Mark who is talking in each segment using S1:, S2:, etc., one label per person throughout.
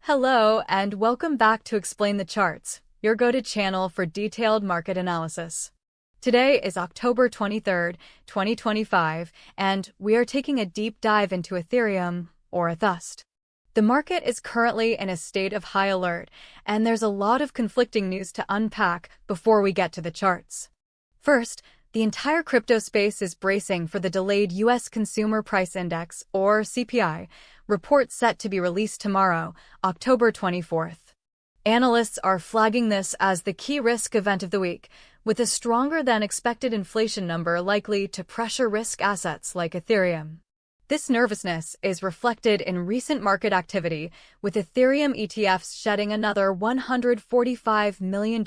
S1: Hello, and welcome back to Explain the Charts, your go-to channel for detailed market analysis. Today is October 23rd, 2025, and we are taking a deep dive into Ethereum, or ETHUSD. The market is currently in a state of high alert, and there's a lot of conflicting news to unpack before we get to the charts. First, the entire crypto space is bracing for the delayed U.S. Consumer Price Index, or CPI, report set to be released tomorrow, October 24th. Analysts are flagging this as the key risk event of the week, with a stronger-than-expected inflation number likely to pressure risk assets like Ethereum. This nervousness is reflected in recent market activity, with Ethereum ETFs shedding another $145 million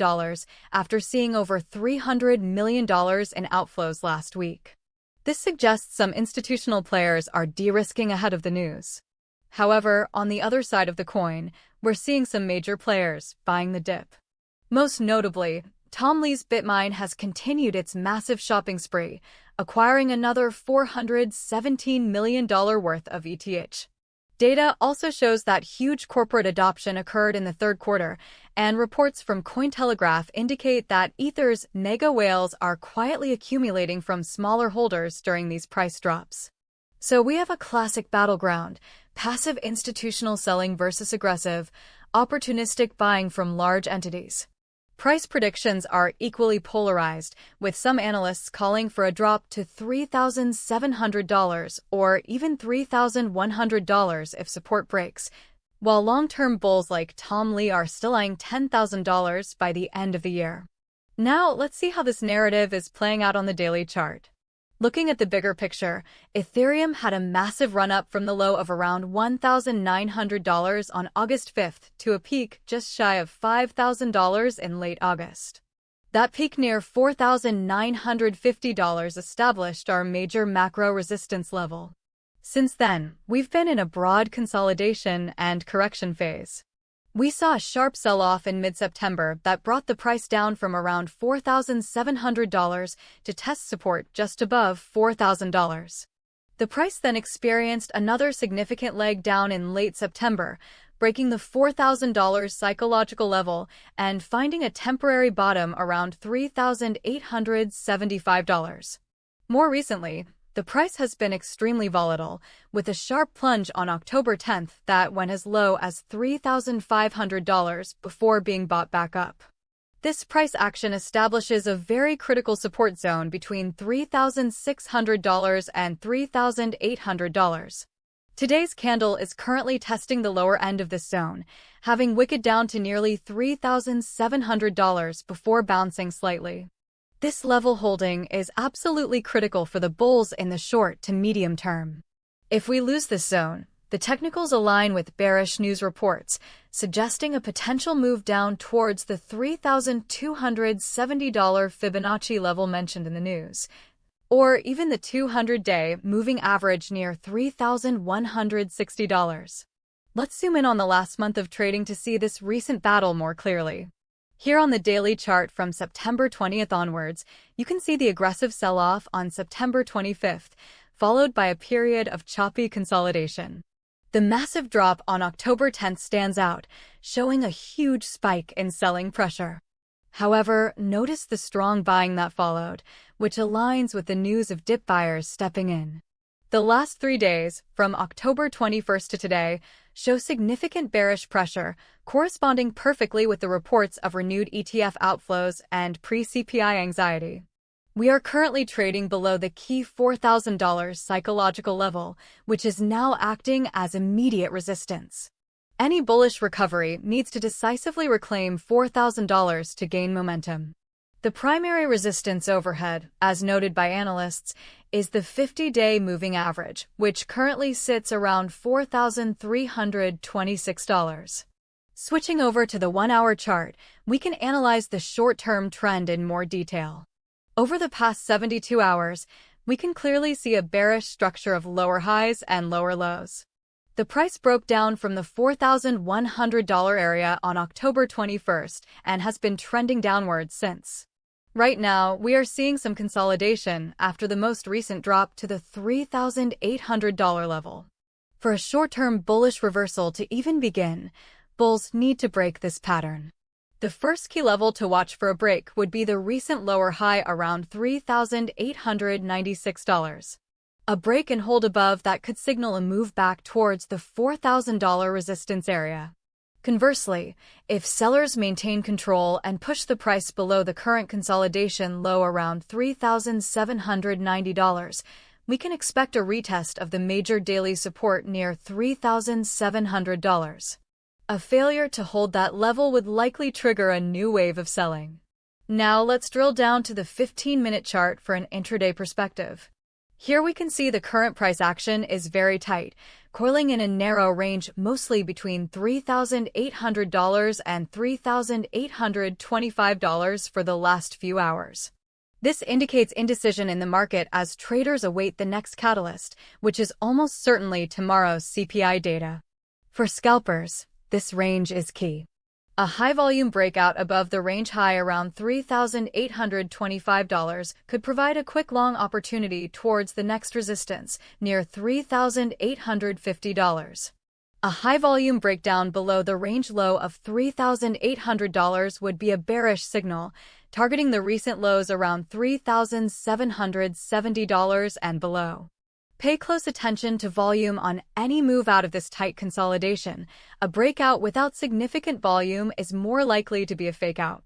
S1: after seeing over $300 million in outflows last week. This suggests some institutional players are de-risking ahead of the news. However, on the other side of the coin, we're seeing some major players buying the dip. Most notably, Tom Lee's Bitmine has continued its massive shopping spree, acquiring another $417 million worth of ETH. Data also shows that huge corporate adoption occurred in the third quarter, and reports from Cointelegraph indicate that Ether's mega whales are quietly accumulating from smaller holders during these price drops. So we have a classic battleground: passive institutional selling versus aggressive, opportunistic buying from large entities. Price predictions are equally polarized, with some analysts calling for a drop to $3,700 or even $3,100 if support breaks, while long-term bulls like Tom Lee are still eyeing $10,000 by the end of the year. Now, let's see how this narrative is playing out on the daily chart. Looking at the bigger picture, Ethereum had a massive run-up from the low of around $1,900 on August 5th to a peak just shy of $5,000 in late August. That peak near $4,950 established our major macro resistance level. Since then, we've been in a broad consolidation and correction phase. We saw a sharp sell-off in mid-September that brought the price down from around $4,700 to test support just above $4,000. The price then experienced another significant leg down in late September, breaking the $4,000 psychological level and finding a temporary bottom around $3,875. More recently, the price has been extremely volatile, with a sharp plunge on October 10th that went as low as $3,500 before being bought back up. This price action establishes a very critical support zone between $3,600 and $3,800. Today's candle is currently testing the lower end of this zone, having wicked down to nearly $3,700 before bouncing slightly. This level holding is absolutely critical for the bulls in the short to medium term. If we lose this zone, the technicals align with bearish news reports, suggesting a potential move down towards the $3,270 Fibonacci level mentioned in the news, or even the 200-day moving average near $3,160. Let's zoom in on the last month of trading to see this recent battle more clearly. Here on the daily chart from September 20th onwards, you can see the aggressive sell-off on September 25th, followed by a period of choppy consolidation. The massive drop on October 10th stands out, showing a huge spike in selling pressure. However, notice the strong buying that followed, which aligns with the news of dip buyers stepping in. The last 3 days, from October 21st to today, show significant bearish pressure, corresponding perfectly with the reports of renewed ETF outflows and pre-CPI anxiety. We are currently trading below the key $4,000 psychological level, which is now acting as immediate resistance. Any bullish recovery needs to decisively reclaim $4,000 to gain momentum. The primary resistance overhead, as noted by analysts, is the 50-day moving average, which currently sits around $4,326. Switching over to the 1-hour chart, we can analyze the short-term trend in more detail. Over the past 72 hours, we can clearly see a bearish structure of lower highs and lower lows. The price broke down from the $4,100 area on October 21st and has been trending downwards since. Right now, we are seeing some consolidation after the most recent drop to the $3,800 level. For a short-term bullish reversal to even begin, Bulls need to break this pattern. The first key level to watch for a break would be the recent lower high around $3,896. A break and hold above that could signal a move back towards the $4,000 resistance area. Conversely, if sellers maintain control and push the price below the current consolidation low around $3,790, we can expect a retest of the major daily support near $3,700. A failure to hold that level would likely trigger a new wave of selling. Now let's drill down to the 15-minute chart for an intraday perspective. Here we can see the current price action is very tight, coiling in a narrow range mostly between $3,800 and $3,825 for the last few hours. This indicates indecision in the market as traders await the next catalyst, which is almost certainly tomorrow's CPI data. For scalpers, this range is key. A high-volume breakout above the range high around $3,825 could provide a quick long opportunity towards the next resistance, near $3,850. A high-volume breakdown below the range low of $3,800 would be a bearish signal, targeting the recent lows around $3,770 and below. Pay close attention to volume on any move out of this tight consolidation. A breakout without significant volume is more likely to be a fake out.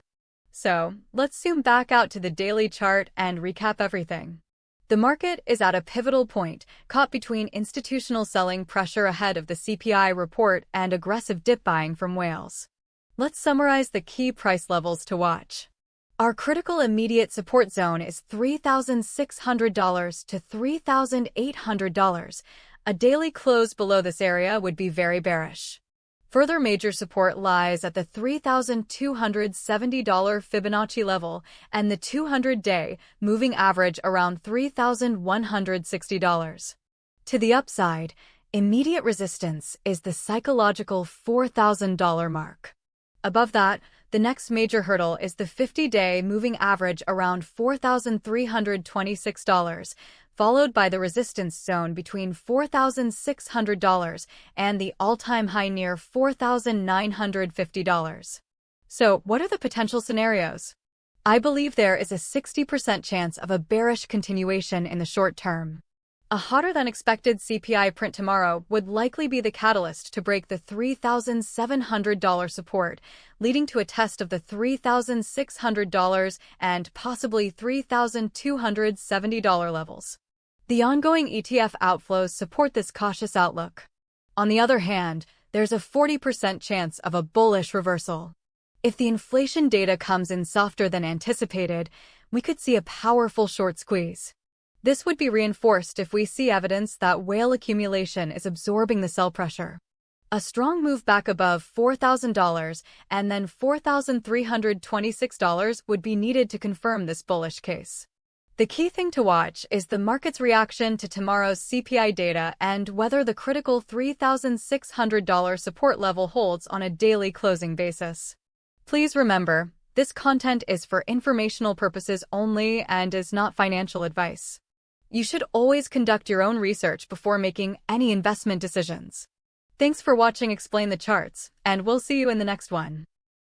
S1: So, let's zoom back out to the daily chart and recap everything. The market is at a pivotal point, caught between institutional selling pressure ahead of the CPI report and aggressive dip buying from whales. Let's summarize the key price levels to watch. Our critical immediate support zone is $3,600 to $3,800. A daily close below this area would be very bearish. Further major support lies at the $3,270 Fibonacci level and the 200-day moving average around $3,160. To the upside, immediate resistance is the psychological $4,000 mark. Above that, the next major hurdle is the 50-day moving average around $4,326, followed by the resistance zone between $4,600 and the all-time high near $4,950. So, what are the potential scenarios? I believe there is a 60% chance of a bearish continuation in the short term. A hotter-than-expected CPI print tomorrow would likely be the catalyst to break the $3,700 support, leading to a test of the $3,600 and possibly $3,270 levels. The ongoing ETF outflows support this cautious outlook. On the other hand, there's a 40% chance of a bullish reversal. If the inflation data comes in softer than anticipated, we could see a powerful short squeeze. This would be reinforced if we see evidence that whale accumulation is absorbing the sell pressure. A strong move back above $4,000 and then $4,326 would be needed to confirm this bullish case. The key thing to watch is the market's reaction to tomorrow's CPI data and whether the critical $3,600 support level holds on a daily closing basis. Please remember, this content is for informational purposes only and is not financial advice. You should always conduct your own research before making any investment decisions. Thanks for watching Explain the Charts, and we'll see you in the next one.